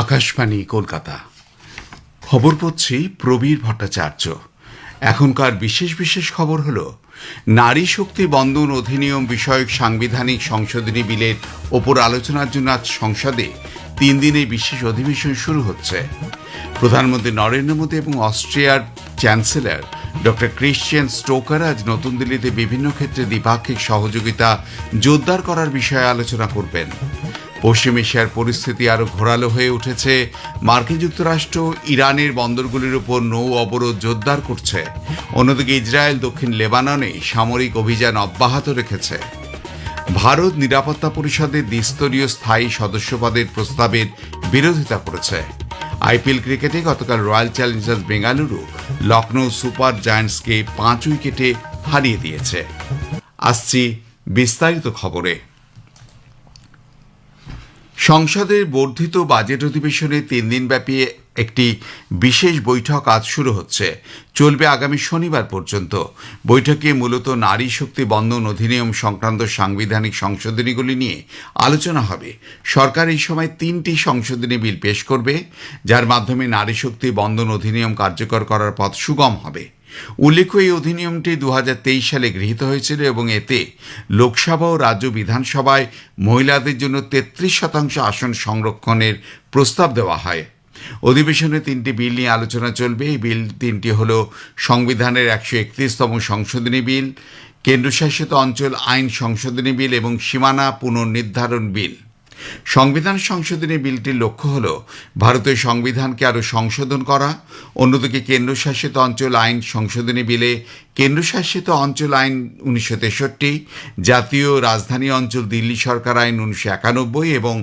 আকাশবাণী কলকাতা। খবর পড়ছি প্রবীর ভট্টাচার্য। এখনকার বিশেষ বিশেষ খবর হল, নারী শক্তি বন্ধন অধিনিয়ম বিষয়ক সাংবিধানিক সংশোধনী বিলের ওপর আলোচনার জন্য আজ সংসদে 3 দিনের বিশেষ অধিবেশন শুরু হচ্ছে। প্রধানমন্ত্রী নরেন্দ্র মোদী এবং অস্ট্রিয়ার চ্যান্সেলর ডক্টর ক্রিশ্চিয়ান স্টোকার আজ নতুন দিল্লিতে বিভিন্ন ক্ষেত্রে দ্বিপাক্ষিক সহযোগিতা জোরদার করার বিষয়ে আলোচনা করবেন। পশ্চিম এশিয়ার পরিস্থিতি আরও ঘোরালো হয়ে উঠেছে। মার্কিন যুক্তরাষ্ট্র ইরানের বন্দরগুলির উপর নৌ অবরোধ জোরদার করছে। অন্যদিকে ইসরায়েল দক্ষিণ লেবাননে সামরিক অভিযান অব্যাহত রেখেছে। ভারত নিরাপত্তা পরিষদের দ্বিস্তরীয় স্থায়ী সদস্যপদের প্রস্তাবের বিরোধিতা করেছে। আইপিএল ক্রিকেটে গতকাল royal challengers Bengaluru Lucknow super জায়ান্টসকে 5 উইকেটে হারিয়ে দিয়েছে। আসছি বিস্তারিত খবরে। সংসদের বর্ধিত বাজেট অধিবেশনে 3 দিনব্যাপী একটি বিশেষ বৈঠক আজ শুরু হচ্ছে, চলবে আগামী শনিবার পর্যন্ত। বৈঠকে মূলত নারী শক্তি বন্ধন অধিনিয়ম সংক্রান্ত সাংবিধানিক সংশোধনীগুলি নিয়ে আলোচনা হবে। সরকার এই সময় 3টি সংশোধনী বিল পেশ করবে, যার মাধ্যমে নারী শক্তি বন্ধন অধিনিয়ম কার্যকর করার পথ সুগম হবে। উল্লেখ্য, এই অধিনিয়মটি 2023 সালে গৃহীত হয়েছিল এবং এতে লোকসভা ও রাজ্য বিধানসভায় মহিলাদের জন্য 33% আসন সংরক্ষণের প্রস্তাব দেওয়া হয়। অধিবেশনে 3টি বিল নিয়ে আলোচনা চলবে। এই বিল 3টি হল সংবিধানের 131তম সংশোধনী বিল, কেন্দ্রশাসিত অঞ্চল আইন সংশোধনী বিল এবং সীমানা পুনর্নির্ধারণ বিল। সংবিধান সংশোধনী বিলটির লক্ষ্য হল ভারতের সংবিধানকে আরও সংশোধন করা। অন্যদিকে কেন্দ্রশাসিত অঞ্চল আইন সংশোধনী বিলে কেন্দ্রশাসিত অঞ্চল আইন 1963, জাতীয় রাজধানী অঞ্চল দিল্লি সরকার আইন 1991 এবং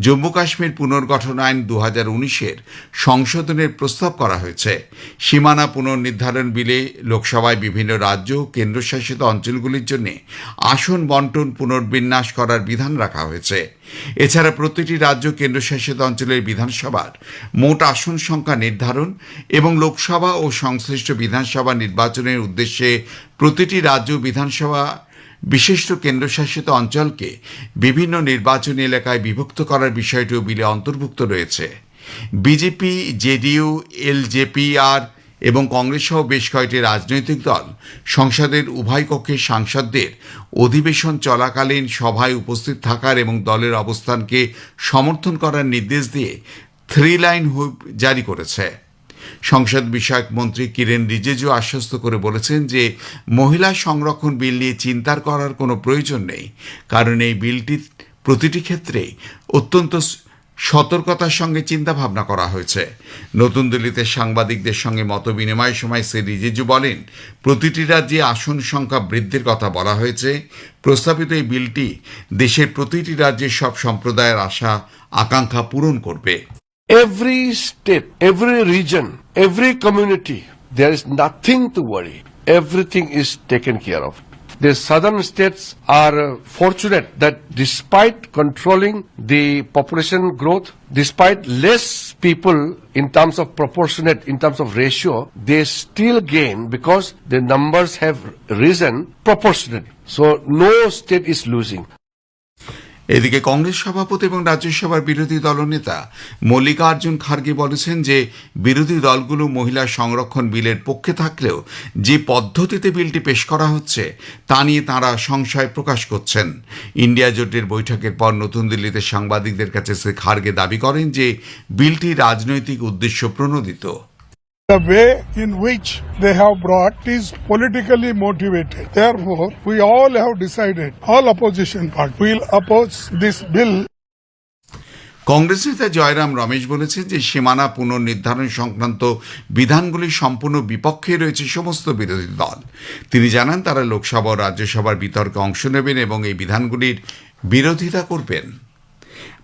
জম্মু কাশ্মীর পুনর্গঠন আইন 2019-এর সংশোধনের প্রস্তাব করা হয়েছে। সীমানা পুনর্নির্ধারণ বিলে লোকসভায় বিভিন্ন রাজ্য ও কেন্দ্রশাসিত অঞ্চলগুলির জন্য আসন বন্টন পুনর্বিন্যাস করার বিধান রাখা হয়েছে। এছাড়া প্রতিটি রাজ্য কেন্দ্রশাসিত অঞ্চলের বিধানসভার মোট আসন সংখ্যা নির্ধারণ এবং লোকসভা ও সংশ্লিষ্ট বিধানসভা নির্বাচনের উদ্দেশ্যে প্রতিটি রাজ্য বিধানসভা বিশিষ্ট কেন্দ্রশাসিত অঞ্চলকে বিভিন্ন নির্বাচনী এলাকায় বিভক্ত করার বিষয়টিও বিলে অন্তর্ভুক্ত রয়েছে। বিজেপি, জেডিইউ, এলজেপিআর এবং কংগ্রেস সহ বেশ কয়েকটি রাজনৈতিক দল সংসদের উভয় কক্ষের সাংসদদের অধিবেশন চলাকালীন সভায় উপস্থিত থাকার এবং দলের অবস্থানকে সমর্থন করার নির্দেশ দিয়ে 3 লাইন হুইপ জারি করেছে। সংসদ বিষয়ক মন্ত্রী কিরেন রিজিজু আশ্বস্ত করে বলেছেন যে মহিলা সংরক্ষণ বিল নিয়ে চিন্তা করার কোনো প্রয়োজন নেই, কারণ এই বিলটি প্রতিটি ক্ষেত্রেই অত্যন্ত সতর্কতার সঙ্গে চিন্তাভাবনা করা হয়েছে। নতুন দিল্লিতে সাংবাদিকদের সঙ্গে মত বিনিময়ের সময় শ্রী রিজিজু বলেন, প্রতিটি রাজ্যে আসন সংখ্যা বৃদ্ধির কথা বলা হয়েছে। প্রস্তাবিত এই বিলটি দেশের প্রতিটি রাজ্যের সব সম্প্রদায়ের আশা আকাঙ্ক্ষা পূরণ করবে। Every state, every region, every community, there is nothing to worry. Everything is taken care of. The southern states are fortunate that despite controlling the population growth, despite less people in terms of proportionate, in terms of ratio, they still gain because the numbers have risen proportionately. So no state is losing. এদিকে কংগ্রেস সভাপতি এবং রাজ্যসভার বিরোধী দলনেতা মল্লিকার্জুন খার্গে বলেছেন যে বিরোধী দলগুলো মহিলা সংরক্ষণ বিলের পক্ষে থাকলেও যে পদ্ধতিতে বিলটি পেশ করা হচ্ছে তা নিয়ে তাঁরা সংশয় প্রকাশ করছেন। ইন্ডিয়া জোটের বৈঠকের পর নতুন দিল্লিতে সাংবাদিকদের কাছে শ্রী খার্গে দাবি করেন যে বিলটি রাজনৈতিক উদ্দেশ্য প্রণোদিত। The way in which they have brought is politically motivated. Therefore, we all have decided, all opposition parties will oppose this bill. Congress নেতা জয়রাম রমেশ বলেছেন যে সীমানা পুনর্নির্ধারণ সংক্রান্ত বিধানগুলি সম্পূর্ণ বিপক্ষে রয়েছে সমস্ত বিরোধী দল। তিনি জানান, তারা লোকসভা ও রাজ্যসভার বিতর্কে অংশ নেবেন এবং এই বিধানগুলির বিরোধিতা করবেন।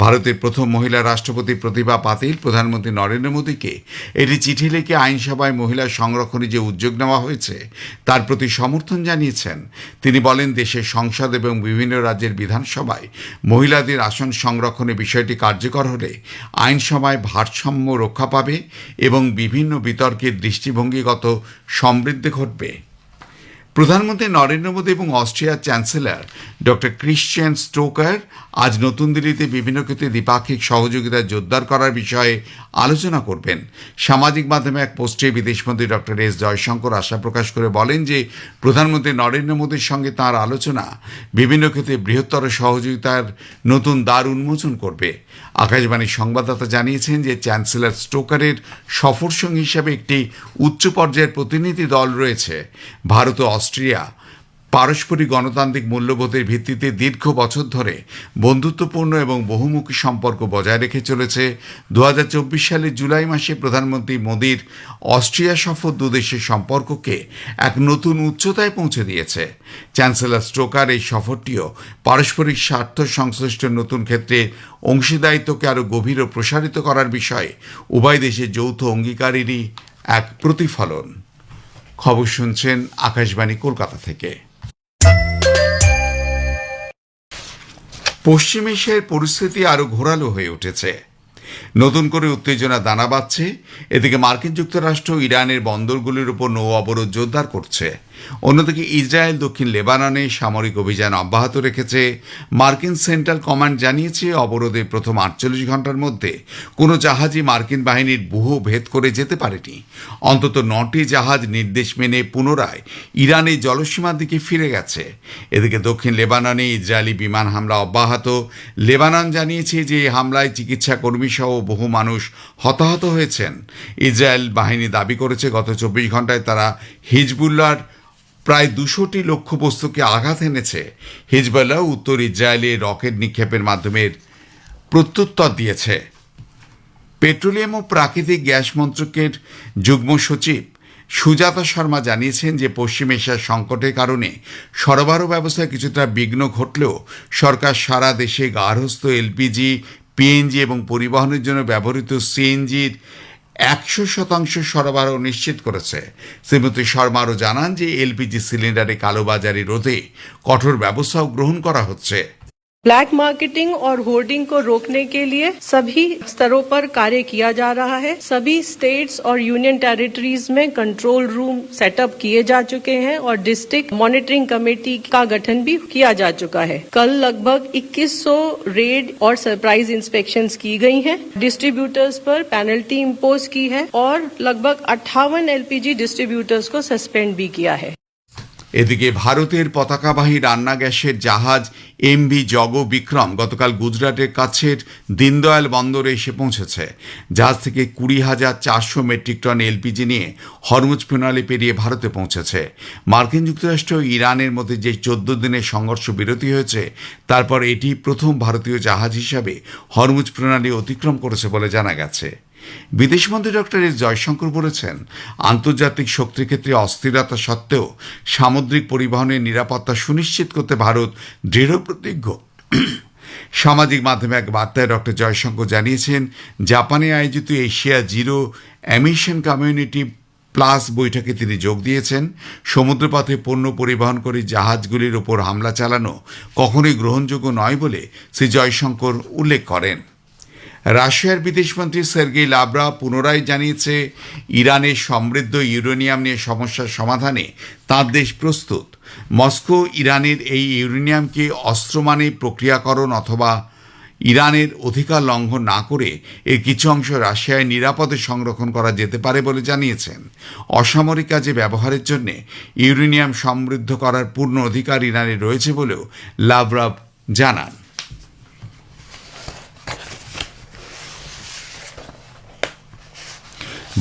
ভারতের প্রথম মহিলা রাষ্ট্রপতি প্রতিভা পাতিল প্রধানমন্ত্রী নরেন্দ্র মোদীকে এটি চিঠি লিখে আইনসভায় মহিলা সংরক্ষণে যে উদ্যোগ নেওয়া হয়েছে তার প্রতি সমর্থন জানিয়েছেন। তিনি বলেন, দেশের সংসদ এবং বিভিন্ন রাজ্যের বিধানসভায় মহিলাদের আসন সংরক্ষণের বিষয়টি কার্যকর হলে আইনসভায় ভারসাম্য রক্ষা পাবে এবং বিভিন্ন বিতর্কের দৃষ্টিভঙ্গিগত সমৃদ্ধি ঘটবে। প্রধানমন্ত্রী নরেন্দ্র মোদী এবং অস্ট্রিয়ার চ্যান্সেলর ডক্টর ক্রিশ্চিয়ান স্টোকার আজ নতুন দিল্লিতে বিভিন্ন ক্ষেত্রে দ্বিপাক্ষিক সহযোগিতা জোরদার করার বিষয়ে আলোচনা করবেন। সামাজিক মাধ্যমে এক পোস্টে বিদেশমন্ত্রী ডক্টর এস জয়শঙ্কর আশা প্রকাশ করে বলেন যে প্রধানমন্ত্রী নরেন্দ্র মোদীর সঙ্গে তাঁর আলোচনা বিভিন্ন ক্ষেত্রে বৃহত্তর সহযোগিতার নতুন দ্বার উন্মোচন করবে। আকাশবাণীর সংবাদদাতা জানিয়েছেন যে চ্যান্সেলর স্টোকারের সফর সঙ্গী হিসাবে একটি উচ্চ পর্যায়ের প্রতিনিধি দল রয়েছে। ভারত ও অস্ট্রিয়া পারস্পরিক গণতান্ত্রিক মূল্যবোধের ভিত্তিতে দীর্ঘ বছর ধরে বন্ধুত্বপূর্ণ এবং বহুমুখী সম্পর্ক বজায় রেখে চলেছে। 2024 সালের জুলাই মাসে প্রধানমন্ত্রী মোদীর অস্ট্রিয়া সফর দুদেশের সম্পর্ককে এক নতুন উচ্চতায় পৌঁছে দিয়েছে। চ্যান্সেলর স্টোকার এই সফরটিও পারস্পরিক স্বার্থ সংশ্লিষ্ট নতুন ক্ষেত্রে অংশীদারিত্বকে আরও গভীর ও প্রসারিত করার বিষয়ে উভয় দেশের যৌথ অঙ্গীকারেরই এক প্রতিফলন। খবর শুনছেন আকাশবাণী কলকাতা থেকে। পশ্চিম এশিয়ার পরিস্থিতি আরও ঘোরালো হয়ে উঠেছে। নতুন করে উত্তেজনা দানা বাঁধছে। এদিকে মার্কিন যুক্তরাষ্ট্র ইরানের বন্দরগুলির উপর নৌ অবরোধ জোরদার করছে। অন্যদিকে ইসরায়েল দক্ষিণ লেবাননে সামরিক অভিযান অব্যাহত রেখেছে। মার্কিন সেন্ট্রাল কমান্ড জানিয়েছে অবরোধের প্রথম 48 ঘন্টার মধ্যে কোনো জাহাজই মার্কিন বাহিনীর ব্যূহ ভেদ করে যেতে পারেনি। অন্তত 9টি জাহাজ নির্দেশ মেনে পুনরায় ইরানের জলসীমার দিকে ফিরে গেছে। এদিকে দক্ষিণ লেবাননে ইসরায়েলি বিমান হামলা অব্যাহত। লেবানন জানিয়েছে যে এই হামলায় চিকিৎসা কর্মী সহ বহু মানুষ হতাহত হয়েছেন। ইসরায়েল বাহিনী দাবি করেছে গত 24 ঘন্টায় তারা হিজবুল্লাহর প্রায় 200টি লক্ষ্যবস্তুকে আঘাত এনেছে। হিজবুল্লাহ উত্তর ইসরায়েলে রকেট নিক্ষেপের মাধ্যমে প্রত্যুত্তর দিয়েছে। পেট্রোলিয়াম ও প্রাকৃতিক গ্যাস মন্ত্রকের যুগ্ম সচিব সুজাতা শর্মা জানিয়েছেন যে পশ্চিম এশিয়ার সংকটের কারণে সরবরাহ ব্যবস্থায় কিছুটা বিঘ্ন ঘটলেও সরকার সারা দেশে গার্হস্থ্য এলপিজি, পিএনজি এবং পরিবহনের জন্য ব্যবহৃত সিএনজির 100% সরবরাহ নিশ্চিত করেছে। শ্রীমতী শর্মা আরও জানান যে এলপিজি সিলিন্ডারে কালোবাজারি রোধে কঠোর ব্যবস্থাও গ্রহণ করা হচ্ছে। ब्लैक मार्केटिंग और होर्डिंग को रोकने के लिए सभी स्तरों पर कार्य किया जा रहा है। सभी स्टेट्स और यूनियन टेरिटरीज में कंट्रोल रूम सेटअप किए जा चुके हैं और डिस्ट्रिक्ट मॉनिटरिंग कमेटी का गठन भी किया जा चुका है। कल लगभग 2100 रेड और सरप्राइज इंस्पेक्शंस की गई हैं। डिस्ट्रीब्यूटर्स पर पेनल्टी इम्पोज की है और लगभग 58 एलपीजी डिस्ट्रीब्यूटर्स को सस्पेंड भी किया है। এদিকে ভারতের পতাকাবাহী রান্না গ্যাসের জাহাজ এমভি জগ বিক্রম গতকাল গুজরাটের কাছের দীনদয়াল বন্দরে এসে পৌঁছেছে। জাহাজ থেকে 20,400 মেট্রিক টন এলপিজি নিয়ে হরমুজ প্রণালী পেরিয়ে ভারতে পৌঁছেছে। মার্কিন যুক্তরাষ্ট্র ও ইরানের মধ্যে যে 14 দিনের সংঘর্ষ বিরতি হয়েছে তারপর এটি প্রথম ভারতীয় জাহাজ হিসাবে হরমুজ প্রণালী অতিক্রম করেছে বলে জানা গেছে। বিদেশমন্ত্রী ডক্টর এস জয়শঙ্কর বলেছেন আন্তর্জাতিক শক্তির ক্ষেত্রে অস্থিরতা সত্ত্বেও সামুদ্রিক পরিবহনের নিরাপত্তা সুনিশ্চিত করতে ভারত দৃঢ় প্রতিজ্ঞ। সামাজিক মাধ্যমে এক বার্তায় ডক্টর জয়শঙ্কর জানিয়েছেন জাপানে আয়োজিত Asia zero emission community plus বৈঠকে তিনি যোগ দিয়েছেন। সমুদ্রপথে পণ্য পরিবহনকারী জাহাজগুলির ওপর হামলা চালানো কখনোই গ্রহণযোগ্য নয় বলে শ্রী জয়শঙ্কর উল্লেখ করেন। রাশিয়ার বিদেশমন্ত্রী সের্গেই লাভরভ পুনরায় জানিয়েছে ইরানের সমৃদ্ধ ইউরেনিয়াম নিয়ে সমস্যার সমাধানে তাঁর দেশ প্রস্তুত। মস্কো ইরানের এই ইউরেনিয়ামকে অস্ত্রমানে প্রক্রিয়াকরণ অথবা ইরানের অধিকার লঙ্ঘন না করে এর কিছু অংশ রাশিয়ায় নিরাপদে সংরক্ষণ করা যেতে পারে বলে জানিয়েছেন। অসামরিক কাজে ব্যবহারের জন্য ইউরেনিয়াম সমৃদ্ধ করার পূর্ণ অধিকার ইরানের রয়েছে বলেও লাভরভ জানান।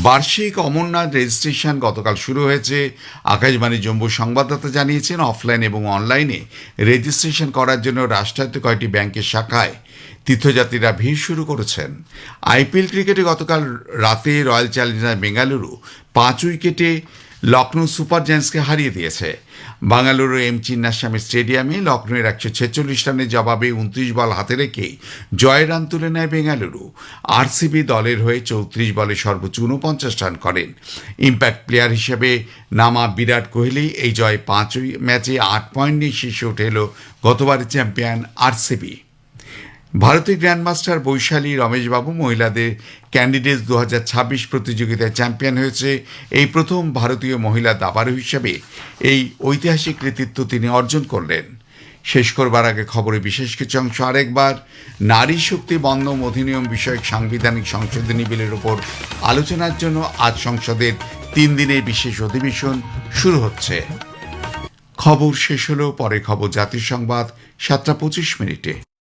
বার্ষিক অমরনাথ রেজিস্ট্রেশন গতকাল শুরু হয়েছে। আকাশবাণী জম্মু সংবাদদাতা জানিয়েছেন অফলাইন এবং অনলাইনে রেজিস্ট্রেশন করার জন্য রাষ্ট্রায়ত্ত কয়েকটি ব্যাংকের শাখায় তীর্থযাত্রীরা ভিড় শুরু করেছেন। আইপিএল ক্রিকেটে গতকাল রাতে রয়্যাল চ্যালেঞ্জার্স বেঙ্গালুরু 5 উইকেটে লখনৌ সুপার জায়ান্টসকে হারিয়ে দিয়েছে। বাঙ্গালুরু এম চিন্নাস্বামী স্টেডিয়ামে লখনৌয়ের 146 রানের জবাবে 29 বল হাতে রেখে জয়ের রান তুলে নেয় বেঙ্গালুরু। আরসিবি দলের হয়ে 34 বলে সর্বোচ্চ 49 রান করেন। ইম্প্যাক্ট প্লেয়ার হিসেবে নামা বিরাট কোহলি এই জয় 5 ম্যাচে 8 পয়েন্ট নিয়ে শীর্ষে উঠে এলো গতবারের চ্যাম্পিয়ন আরসিবি। ভারতের গ্র্যান্ডমাস্টার বৈশালী রমেশবাবু মহিলাদের ক্যান্ডিডেটস 2026 প্রতিযোগিতায় চ্যাম্পিয়ন হয়েছে। এই প্রথম ভারতীয় মহিলা দাবাড়ু হিসেবে এই ঐতিহাসিক কৃতিত্ব তিনি অর্জন করলেন। শেষ করবার আগে খবরে বিশেষ কিছু অংশ আরেকবার। নারী শক্তি বন্দন অধিনিয়ম বিষয়ক সাংবিধানিক সংশোধনী বিলের উপর আলোচনার জন্য আজ সংসদের 3 দিনের বিশেষ অধিবেশন শুরু হচ্ছে। খবর শেষ হলো, পরে খবর জাতীয় সংবাদ 7টা 25 মিনিটে।